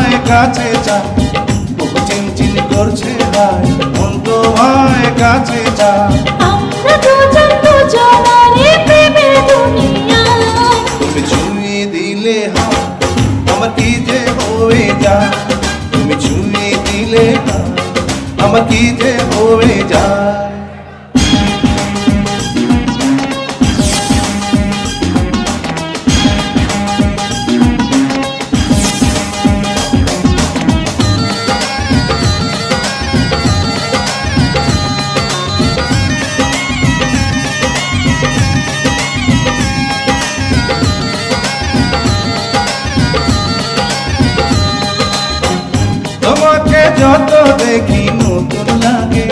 তোমায় কাছে চায়, বুক চিনচিন করছে হায়, মন তোমায় কাছে চায়। আমরা দুজন দুজনারে প্রেমের দুনিয়ায়। তুমি ছুঁয়ে দিলে হায় আমার কি যে হয়ে যায়, তুমি ছুঁয়ে দিলে হায় আমার কি যে হয়ে যায়। তোমাকে যত দেখি নতুন লাগে,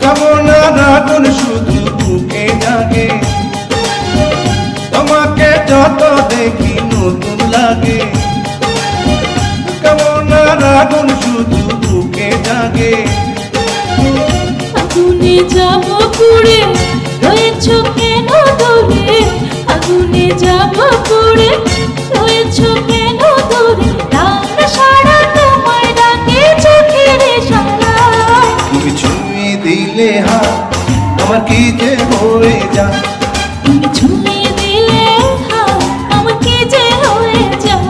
কামনার আগুন শুধু বুকে জাগে। তোমাকে যত দেখি নতুন লাগে, কামনার আগুন শুধু বুকে জাগে। আগুনে যাব পুড়ে রয়েছ কেন দূরে, আগুনে যাব পুড়ে রয়েছ কেন দূরে, রাত সারা তোমায় ডাকে চোখের ইশারায়। তুমি ছুঁয়ে দিলে হাত আমার কি যে হয়ে যায়, তুমি ছুঁয়ে দিলে হাত আমার কি যে হয়ে যায়।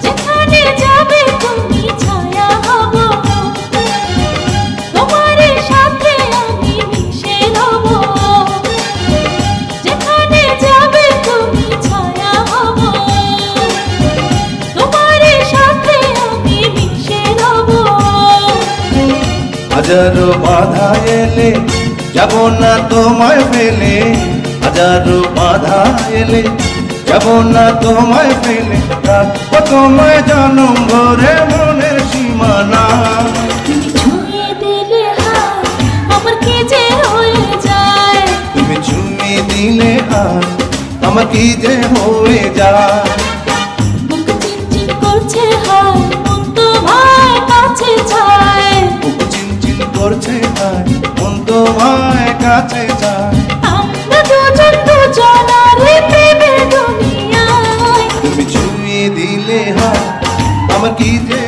যেখানে যাবে তুমি ছায়া হব, তোমার সাথে আমি মিশে রব। যেখানে যাবে তুমি ছায়া হব, তোমার সাথে আমি মিশে রব। হাজারো বাধা এলে যাব না তোমায় ফেলে, হাজারো বাধা এলে যাব না তোমায় ফেলে, রাখবো তোমায় জনম ভরে মনের সীমানা। তুমি ছুঁয়ে দিলে হাত আমার কি যে হয়ে যায়, তুমি ছুঁয়ে দিলে হাত আমার কি যে হয়ে যায়। বুক চিনচিন করছে হায়, মন তোমায় কাছে চায়। বুক চিনচিন করছে হায়, মন তোমায় কাছে যায়। আমরা দুজন দুজনারে প্রেমের দুনিয়ায়। তুমি ছুঁয়ে দিলে হাত আমার কি যে